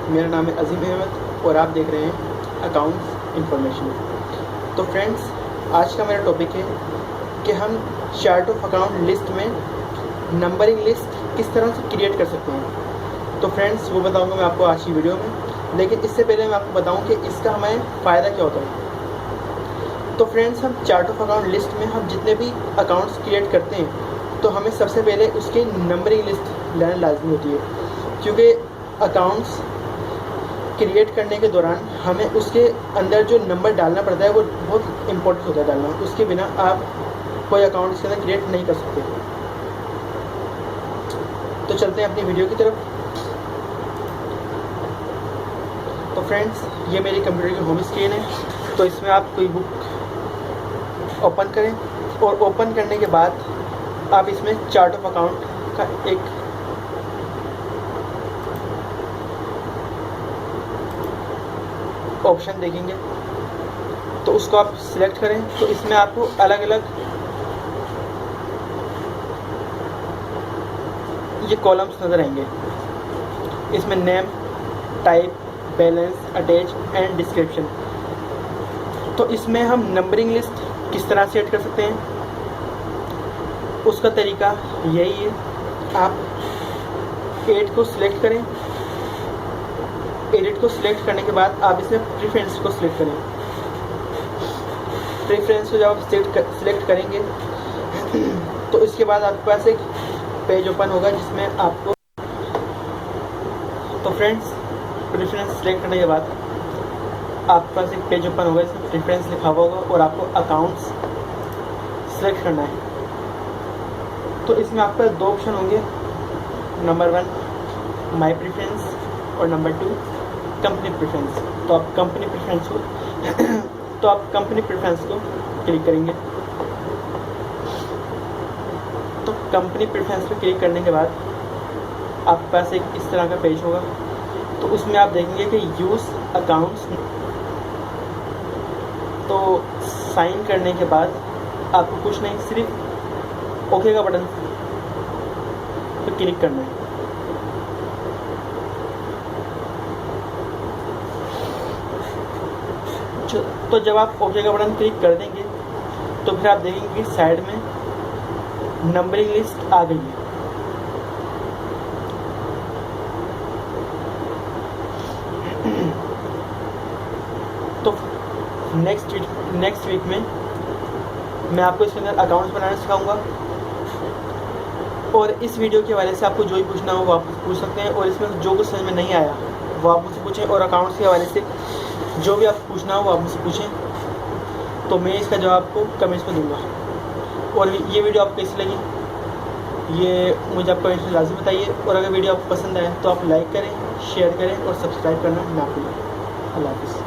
मेरा नाम है अजीम अहमद और आप देख रहे हैं अकाउंट्स इंफॉर्मेशन। तो फ्रेंड्स, आज का मेरा टॉपिक है कि हम चार्ट ऑफ अकाउंट लिस्ट में नंबरिंग लिस्ट किस तरह से क्रिएट कर सकते हैं। तो फ्रेंड्स, वो बताऊंगा मैं आपको आज की वीडियो में, लेकिन इससे पहले मैं आपको बताऊं कि इसका हमें फ़ायदा क्या होता है। तो फ्रेंड्स, हम चार्ट ऑफ अकाउंट लिस्ट में हम जितने भी अकाउंट्स क्रिएट करते हैं तो हमें सबसे पहले उसकी नंबरिंग लिस्ट लेना लाजमी होती है, क्योंकि अकाउंट्स क्रिएट करने के दौरान हमें उसके अंदर जो नंबर डालना पड़ता है वो बहुत इम्पोर्टेंट होता है डालना। उसके बिना आप कोई अकाउंट इसके अंदर क्रिएट नहीं कर सकते। तो चलते हैं अपनी वीडियो की तरफ। तो फ्रेंड्स, ये मेरी कंप्यूटर की होम स्क्रीन है। तो इसमें आप कोई बुक ओपन करें और ओपन करने के बाद आप इसमें चार्ट ऑफ अकाउंट का एक ऑप्शन देखेंगे, तो उसको आप सिलेक्ट करें। तो इसमें आपको अलग अलग ये कॉलम्स नज़र आएंगे। इसमें name, type, balance, attach and description. तो इसमें हम नंबरिंग लिस्ट किस तरह से ऐड कर सकते हैं, उसका तरीका यही है। आप एड को सिलेक्ट करें। एडिट को सिलेक्ट करने के बाद आप इसमें प्रेफरेंस को सिलेक्ट करें। प्रेफरेंस को जब आप सिलेक्ट करेंगे तो इसके बाद आपके पास एक पेज ओपन होगा जिसमें आपको, तो फ्रेंड्स, प्रेफरेंस सिलेक्ट करने के बाद आपके पास एक पेज ओपन होगा जिसमें प्रेफरेंस लिखा हुआ होगा और आपको अकाउंट्स सिलेक्ट करना है। तो इसमें आपके पास दो ऑप्शन होंगे, नंबर 1 माई प्रेफरेंस और नंबर 2 कंपनी प्रेफरेंस। तो आप कंपनी प्रेफरेंस को क्लिक करेंगे। तो कंपनी प्रेफरेंस पे क्लिक करने के बाद आपके पास एक इस तरह का पेज होगा। तो उसमें आप देखेंगे कि यूज़ अकाउंट्स। तो साइन करने के बाद आपको कुछ नहीं, सिर्फ ओके का बटन पे क्लिक करना है। तो जब आप ओके का बटन क्लिक कर देंगे तो फिर आप देखेंगे कि साइड में नंबरिंग लिस्ट आ गई है। तो नेक्स्ट वीक में मैं आपको इसके अंदर अकाउंट्स बनाना सिखाऊंगा। और इस वीडियो के हवाले से आपको जो भी पूछना हो वो आप पूछ सकते हैं, और इसमें जो कुछ समझ में नहीं आया वो आप मुझसे पूछें, और अकाउंट्स के हवाले से जो भी आप पूछना हो वो आप मुझसे पूछें, तो मैं इसका जवाब आपको कमेंट्स में दूंगा। और ये वीडियो आपको कैसी लगी ये मुझे आप कमेंट्स में लाजमी बताइए, और अगर वीडियो आपको पसंद आए तो आप लाइक करें, शेयर करें और सब्सक्राइब करना ना भूलें। अल्लाह हाफ़िज़।